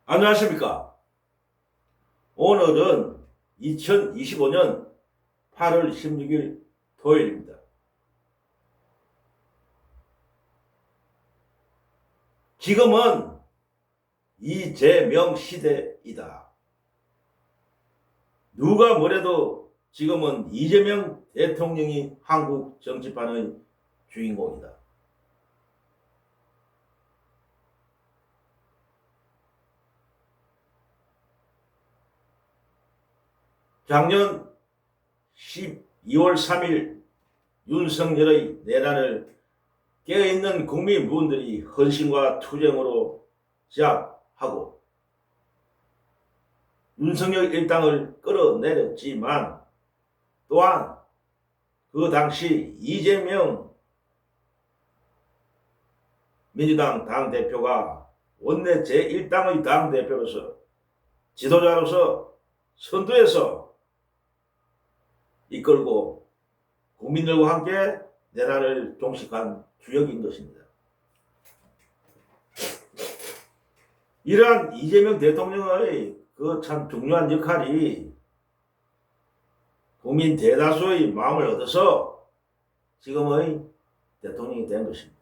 안녕하십니까. 오늘은 2025년 8월 16일 토요일입니다. 지금은 이재명 시대이다. 누가 뭐래도 지금은 이재명 대통령이 한국 정치판의 주인공이다. 작년 12월 3일 윤석열의 내란을 깨어있는 국민분들이 헌신과 투쟁으로 시작하고 윤석열 일당을 끌어내렸지만 또한 그 당시 이재명 민주당 당대표가 원내 제1당의 당대표로서 지도자로서 선두에서 이끌고 국민들과 함께 내란을 종식한 주역인 것입니다. 이러한 이재명 대통령의 그 참 중요한 역할이 국민 대다수의 마음을 얻어서 지금의 대통령이 된 것입니다.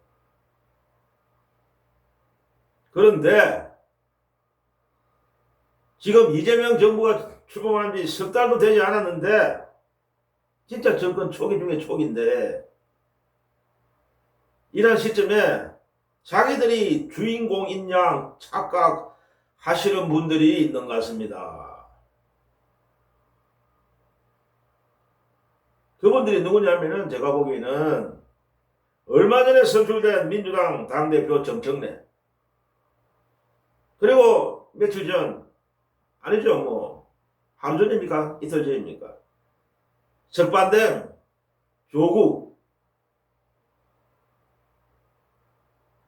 그런데 지금 이재명 정부가 출범한 지 석 달도 되지 않았는데 진짜 정권 초기 중에 초기인데 이런 시점에 자기들이 주인공인 양 착각하시는 분들이 있는 것 같습니다. 그분들이 누구냐면은 제가 보기에는 얼마 전에 선출된 민주당 당대표 정청래, 그리고 며칠 전, 아니죠 뭐 하루 전입니까? 이틀 전입니까? 석반댐 조국,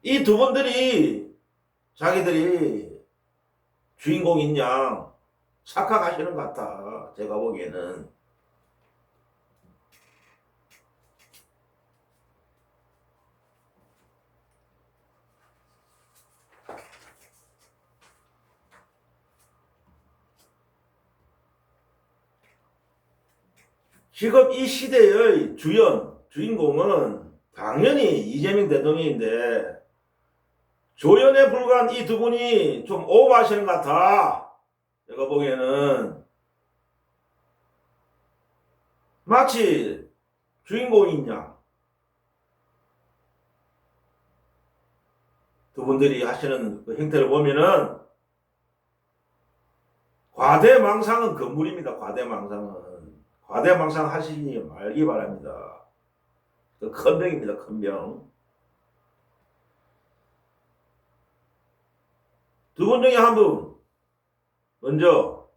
이 두 분들이 자기들이 주인공인 양 착각하시는 것 같아. 제가 보기에는. 지금 이 시대의 주인공은 당연히 이재명 대통령인데 조연에 불과한 이 두 분이 좀 오버하시는 것 같아. 제가 보기에는 마치 주인공인 양 두 분들이 하시는 그 행태를 보면은 과대망상은 건물입니다. 과대망상 하시지 말기 바랍니다. 그 큰 병입니다. 큰 병. 두 분 중에 한 분, 먼저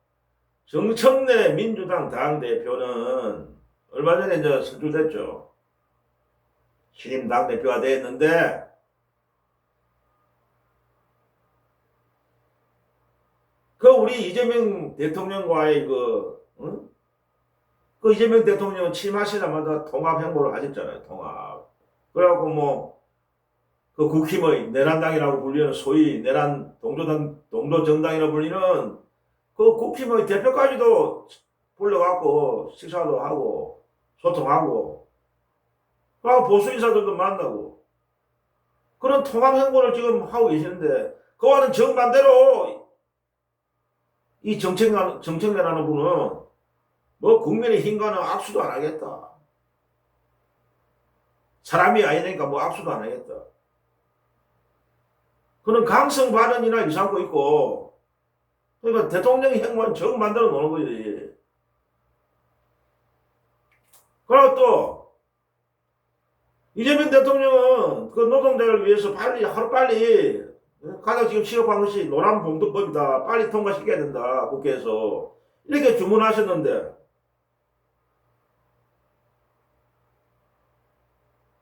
정청래 민주당 당대표는 얼마 전에 이제 선출됐죠. 신임 당대표가 됐는데 그 우리 이재명 대통령과의 그 이재명 대통령은 취임하시자마자 통합행보를 하셨잖아요. 통합. 그래갖고 뭐 그 국힘의 내란당이라고 불리는 소위 내란 동조정당이라고 불리는 그 국힘의 대표까지도 불러갖고 식사도 하고 소통하고 그리고 보수 인사들도 만나고 그런 통합 행보를 지금 하고 계시는데 그와는 정반대로 이 정책이라는 분은 뭐 국민의 힘과는 악수도 안 하겠다. 사람이 아니니까 뭐 악수도 안 하겠다. 그런 강성 발언이나 일삼고 있고, 그러니까 대통령의 행보는 정반대로 노는 거지. 그리고 또 이재명 대통령은 그 노동자를 위해서 하루빨리 가장 지금 시급한 것이 노란봉투법이다. 빨리 통과시켜야 된다. 국회에서. 이렇게 주문하셨는데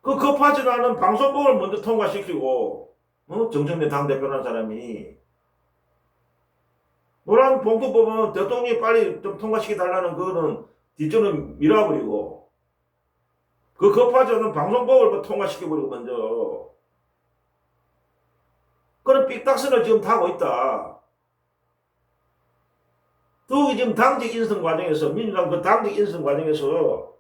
그 급하지 않은 방송법을 먼저 통과시키고 정청래 당대표라는 사람이 노란봉투법은 대통령이 빨리 좀 통과시켜달라는 그거는 뒷전을 밀어버리고 그 급하지 않은 방송법을 통과시켜버리고 먼저 그런 삑딱선을 지금 타고 있다. 더욱이 지금 당직 인선 과정에서, 민주당 그 당직 인선 과정에서,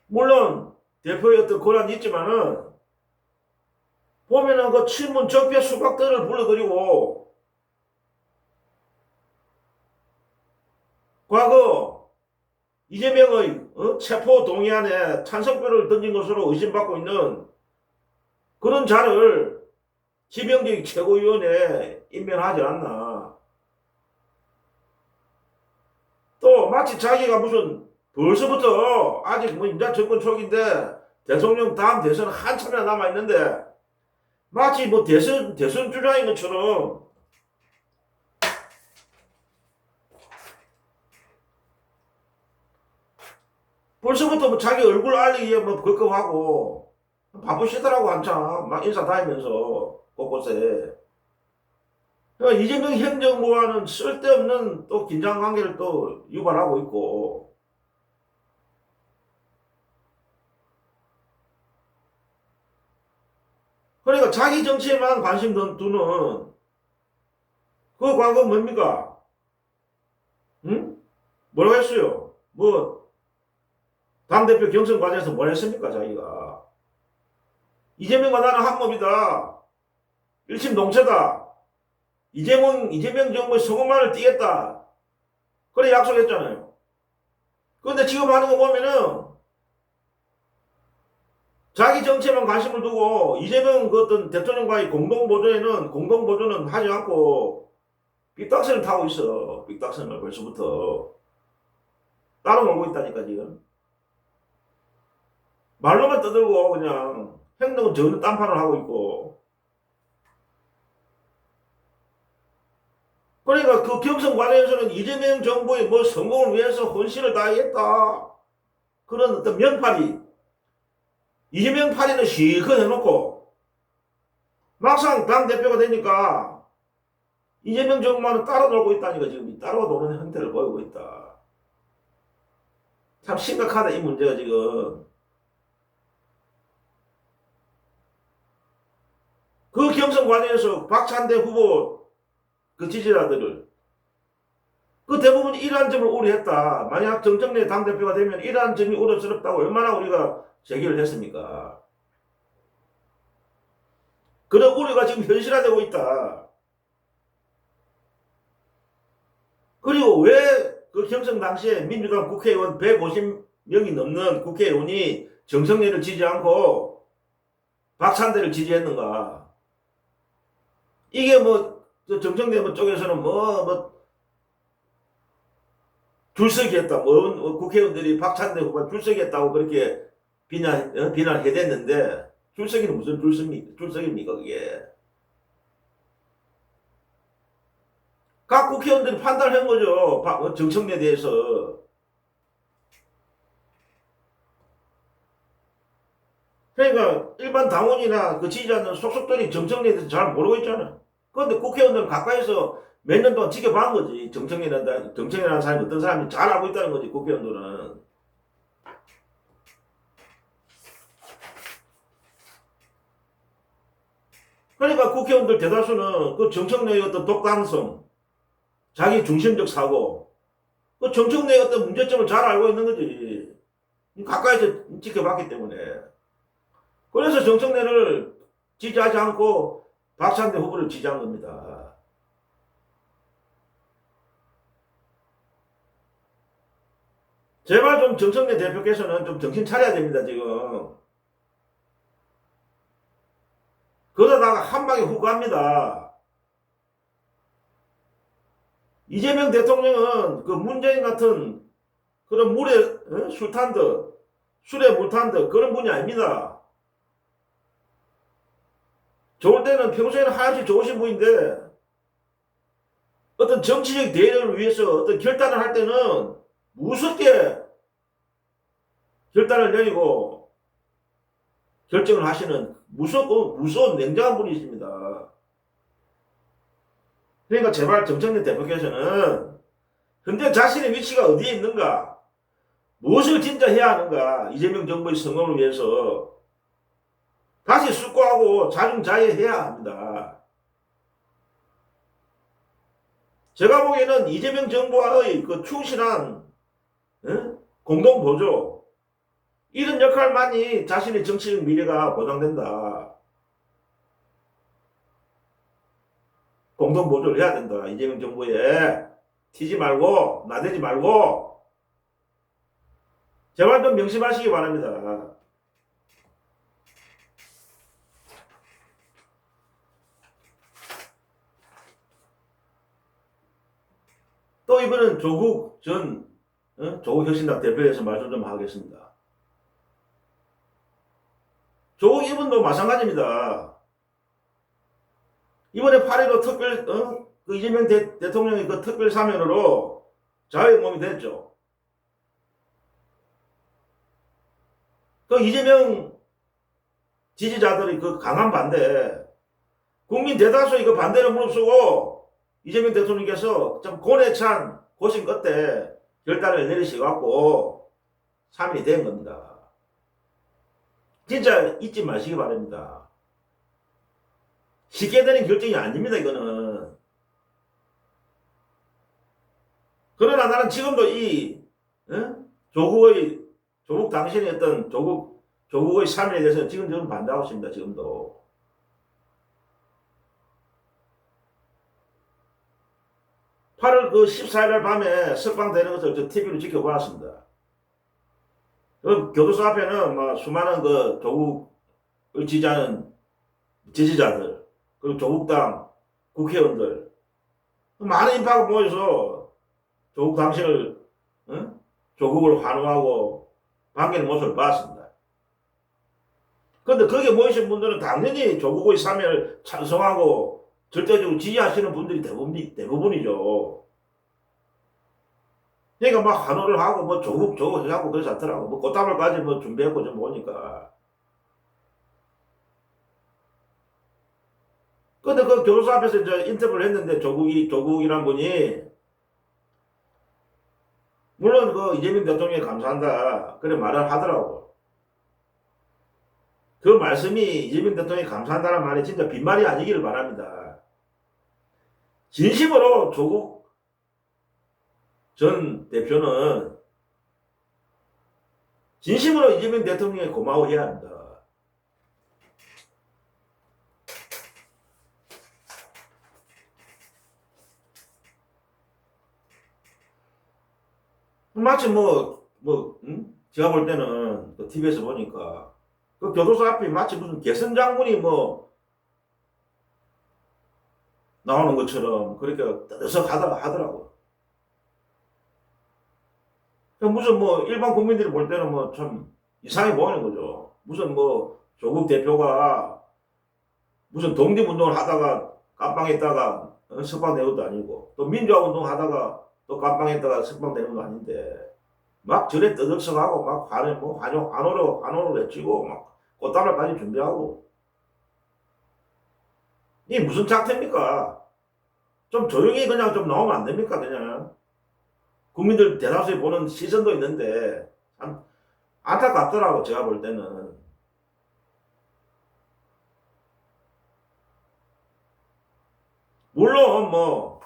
물론 대표의 어떤 권한이 있지만은, 보면은 그 친문 적폐 수박들을 불러들이고, 과거 이재명의 체포 동의안에 찬성표를 던진 것으로 의심받고 있는 그런 자를 지명직 최고위원회에 임명하지 않나. 또 마치 자기가 무슨 벌써부터 아직 뭐 인자 정권 초기인데 대통령 다음 대선은 한참이나 남아있는데 마치 뭐 대선 주자인 것처럼 벌써부터 뭐 자기 얼굴 알리기 위해 뭐 급급하고 바쁘시더라고 한참 막 인사 다니면서 곳곳에. 그러니까 이재명 행정부와는 쓸데없는 또 긴장 관계를 또 유발하고 있고. 그러니까 자기 정치에만 관심 두는 그 과거 뭡니까? 응? 뭐라고 했어요? 뭐 당대표 경선 과정에서 뭘 했습니까 자기가? 이재명과 나는 한 몸이다. 일심동체다. 이재명 정부의 성공만을 띄겠다. 그래 약속했잖아요. 그런데 지금 하는 거 보면은 자기 정치에만 관심을 두고 이재명 그 어떤 대통령과의 공동보조는 하지 않고 빅닥선을 타고 있어. 빅닥선을 벌써부터 따로 놀고 있다니까 지금. 말로만 떠들고 그냥 행동은 전혀 딴판을 하고 있고. 그러니까 그 경선 과정에서는 이재명 정부의 뭐 성공을 위해서 혼신을 다하겠다. 그런 어떤 명팔이. 이재명 팔이는 실컷 해놓고 막상 당대표가 되니까 이재명 정부만은 따로 놀고 있다니까 지금 따로 노는 형태를 보이고 있다. 참 심각하다 이 문제가 지금. 그 경선 과정에서 박찬대 후보 그 지지자들을 그 대부분 이러한 점을 우려했다. 만약 정청래 당대표가 되면 이러한 점이 우려스럽다고 얼마나 우리가 제기를 했습니까? 그런 우려가 지금 현실화되고 있다. 그리고 왜 그 경선 당시에 민주당 국회의원 150명이 넘는 국회의원이 정청래를 지지 않고 박찬대를 지지했는가? 이게 뭐 정청래 쪽에서는 줄서기 했다. 국회의원들이 박찬대 후보 줄서기 했다고 그렇게 비난해댔는데 줄서기는 무슨 줄서기입니까 그게. 각 국회의원들이 판단을 한 거죠. 정청래에 대해서. 그러니까 일반 당원이나 그 지지자는 속속들이 정청래에 대해서 잘 모르고 있잖아. 그런데 국회의원들은 가까이서 몇 년 동안 지켜본 거지. 정청래라는 사람이 어떤 사람인지 잘 알고 있다는 거지, 국회의원들은. 그러니까 국회의원들 대다수는 그 정청래의 어떤 독단성, 자기 중심적 사고, 그 정청래의 어떤 문제점을 잘 알고 있는 거지. 가까이서 지켜봤기 때문에. 그래서 정청래를 지지하지 않고 박찬대 후보를 지지한 겁니다. 제발 좀 정청래 대표께서는 좀 정신 차려야 됩니다, 지금. 그러다가 한 방에 훅 갑니다. 이재명 대통령은 그 문재인 같은 그런 술 탄 듯, 술에 물 탄 듯 그런 분이 아닙니다. 좋을 때는 평소에는 하얗게 좋으신 분인데 어떤 정치적 대의를 위해서 어떤 결단을 할 때는 무섭게 결단을 내리고 결정을 하시는 무서운 냉정한 분이 있습니다. 그러니까 제발 정청래 대표께서는 현재 자신의 위치가 어디에 있는가, 무엇을 진짜 해야 하는가, 이재명 정부의 성공을 위해서 다시 숙고하고 자중자애해야 합니다. 제가 보기에는 이재명 정부와의 그 충실한 공동 보조 이런 역할만이 자신의 정치적 미래가 보장된다. 공동 보조를 해야 된다. 이재명 정부에 튀지 말고 나대지 말고 제발 좀 명심하시기 바랍니다. 또 이번엔 조국 전 조국 혁신당 대표에서 말씀 좀 하겠습니다. 조국 이분도 마찬가지입니다. 이번에 8.15 특별 그 이재명 대통령의 그 특별 사면으로 자유의 몸이 됐죠. 그 이재명 지지자들이 그 강한 반대, 국민 대다수의 그 반대를 무릅쓰고 이재명 대통령께서 좀 고뇌 찬 고심 끝에 결단을 내리셔갖고 3인이 된 겁니다. 진짜 잊지 마시기 바랍니다. 쉽게 되는 결정이 아닙니다, 이거는. 그러나 나는 지금도 이 조국 당신의 어떤 조국의 3인에 대해서 지금 저는 반대하고 있습니다, 지금도. (8월 14일 밤에 석방되는 것을 저 TV로 지켜보았습니다. 그 교도소 앞에는 뭐 수많은 그 조국을 지지하는 지지자들, 그리고 조국당 국회의원들, 많은 인파가 모여서 조국 당신을, 조국을 환호하고 반기는 모습을 봤습니다. 그런데 거기에 모이신 분들은 당연히 조국의 사면을 찬성하고 절대적으로 지지하시는 분들이 대부분이죠. 그러니까 막 환호를 하고 뭐 조국 해갖고 그러지 않더라고. 뭐 꽃다발까지 뭐 준비했고 좀 보니까. 근데 그 교도소 앞에서 이제 인터뷰를 했는데 조국이란 분이 물론 그 이재명 대통령에 감사한다 그래 말을 하더라고. 그 말씀이 이재명 대통령에 감사한다는 말이 진짜 빈말이 아니기를 바랍니다. 진심으로 조국 전 대표는 진심으로 이재명 대통령에 고마워해야 합니다. 마치 제가 볼 때는 그 TV에서 보니까 그 교도소 앞에 마치 무슨 개선 장군이 뭐 나오는 것처럼 그렇게 떠들썩 하더라고. 무슨 뭐 일반 국민들이 볼 때는 뭐 참 이상해 보이는 거죠. 무슨 뭐 조국 대표가 무슨 독립운동을 하다가 깜빵했다가 석방된 것도 아니고 또 민주화운동 하다가 또 깜빵했다가 석방되는 것도 아닌데 막 저래 떠들썩하고 막 환호로 외치고 막 꽃다발까지 준비하고 이게 무슨 작태입니까? 좀 조용히 그냥 좀 나오면 안 됩니까? 그냥 국민들 대다수에 보는 시선도 있는데 참 안타깝더라고 제가 볼 때는. 물론 뭐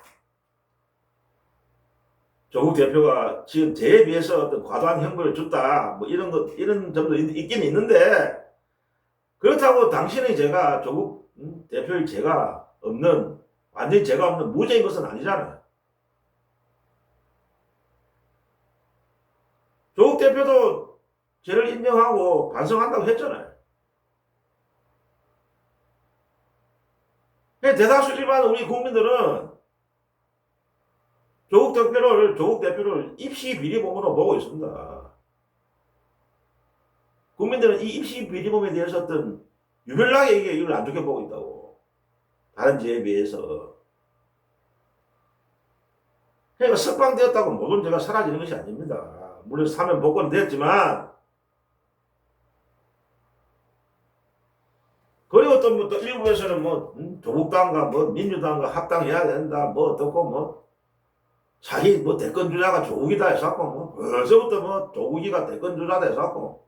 조국 대표가 지금 제에 비해서 어떤 과도한 형벌을 줬다 뭐 이런 점도 있긴 있는데 그렇다고 당신의 죄가 조국 대표의 죄가 없는 완전히 죄가 없는 무죄인 것은 아니잖아요. 조국 대표도 죄를 인정하고 반성한다고 했잖아요. 대다수 일반 우리 국민들은 조국 대표를 입시 비리범으로 보고 있습니다. 국민들은 이 입시 비리범에 대해서 어떤 유별나게 이걸 안 좋게 보고 있다고. 다른 죄에 비해서. 그러니까 석방되었다고 모든 죄가 사라지는 것이 아닙니다. 물론 사면 복권이 됐지만 그리고 또 일부에서는 조국당과 민주당과 합당해야 된다 어떻고 자기 대권주자가 조국이다 해서갖고 벌써부터 조국이가 대권주자다 해서갖고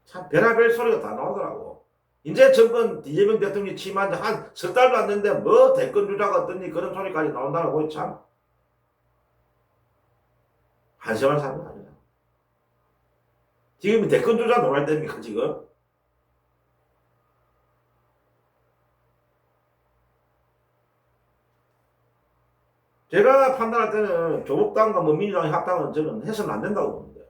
참 별의별 소리가 다 나오더라고. 이제 정권 이재명 대통령이 취임한 지 한 석 달도 안 됐는데 뭐 대권 주자가 어떠니 그런 소리까지 나온다고 참 한심한 사람 아니야. 지금 대권 주자 노랄 때입니까 지금? 제가 판단할 때는 조국당과 뭐 민주당의 합당은 저는 해서는 안 된다고 봅니다.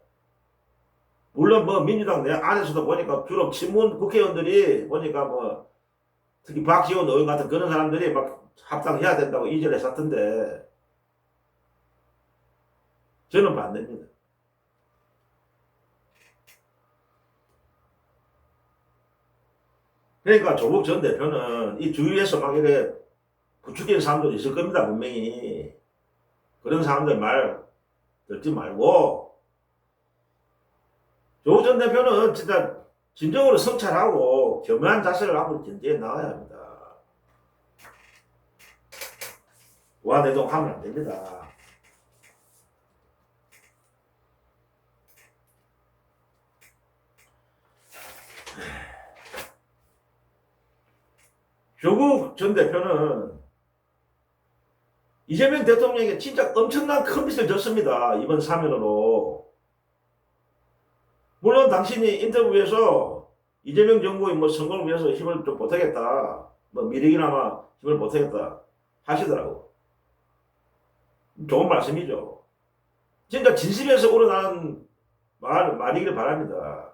물론 뭐 민주당 내 안에서도 보니까 주로 친문 국회의원들이 보니까 뭐 특히 박지원 의원 같은 그런 사람들이 막 합당해야 된다고 이전에 했었던데 저는 반대입니다. 그러니까 조국 전 대표는 이 주위에서 막 이렇게 부추기는 사람도 있을 겁니다. 분명히. 그런 사람들 말 듣지 말고 조국 전 대표는 진짜 진정으로 성찰하고 겸허한 자세를 하고 견제해 나가야 합니다. 와내동하면 안 됩니다. 조국 전 대표는 이재명 대통령에게 진짜 엄청난 큰 빚을 졌습니다. 이번 사면으로. 물론 당신이 인터뷰에서 이재명 정부의 뭐 선거를 위해서 힘을 좀 보태겠다. 뭐 미래기나마 힘을 보태겠다 하시더라고. 좋은 말씀이죠. 진짜 진심에서 우러나는 말이길 바랍니다.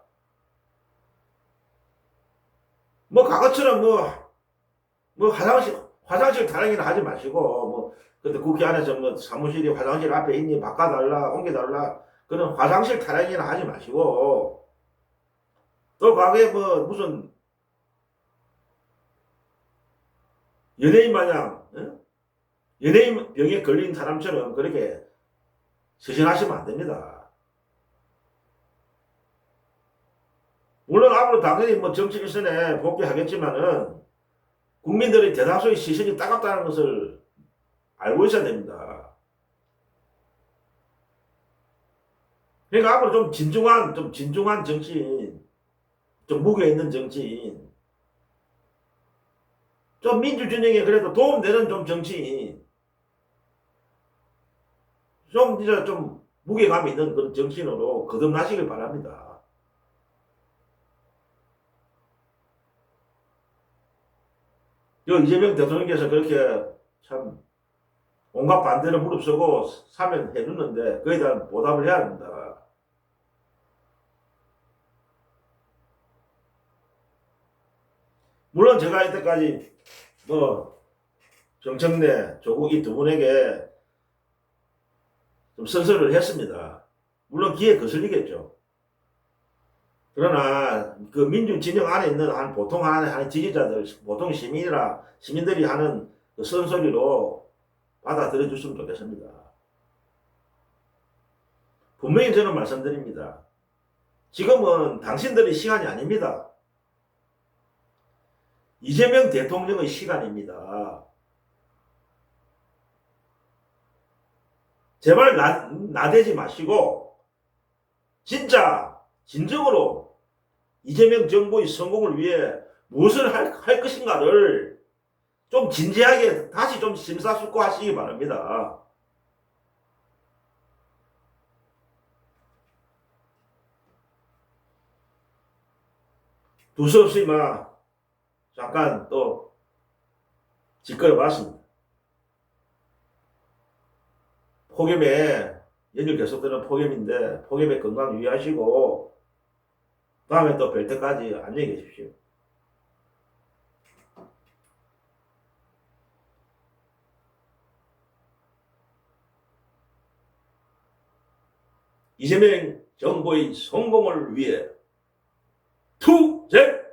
뭐 과거처럼 뭐 화장실 타령이나 하지 마시고 뭐 근데 국회 안에서 뭐 사무실이 화장실 앞에 있니 바꿔달라 옮겨달라 그런 화장실 타령이나 하지 마시고 또 과거에 뭐 무슨 연예인 마냥 연예인 병에 걸린 사람처럼 그렇게 서신하시면 안 됩니다. 물론 앞으로 당연히 뭐 정치 일선에 복귀하겠지만은 국민들의 대다수의 시선이 따갑다는 것을 알고 있어야 됩니다. 그러니까 앞으로 좀 진중한 정치인, 좀 무게 있는 정치인, 좀 민주진영에 그래도 도움되는 좀 정치인, 좀 진짜 좀 무게감 있는 그런 정치인으로 거듭나시길 바랍니다. 이재명 대통령께서 그렇게 참 온갖 반대를 무릅쓰고 사면해줬는데 그에 대한 보답을 해야 합니다. 물론 제가 이때까지 뭐 정청래, 조국 이 두 분에게 좀 선서를 했습니다. 물론 귀에 거슬리겠죠. 그러나 그 민주 진영 안에 있는 보통 한 지지자들, 보통 시민들이 하는 그 선소리로 받아들여 줬으면 좋겠습니다. 분명히 저는 말씀드립니다. 지금은 당신들의 시간이 아닙니다. 이재명 대통령의 시간입니다. 제발 나대지 마시고 진짜 진정으로 이재명 정부의 성공을 위해 무엇을 할 것인가를 좀 진지하게 다시 좀 심사숙고하시기 바랍니다. 두서없이 잠깐 또 짓거려 봤습니다. 폭염에 연일 계속되는 폭염인데 폭염에 건강 유의하시고 다음에 또 뵐 때까지 안녕히 계십시오. 이재명 정부의 성공을 위해 투쟁!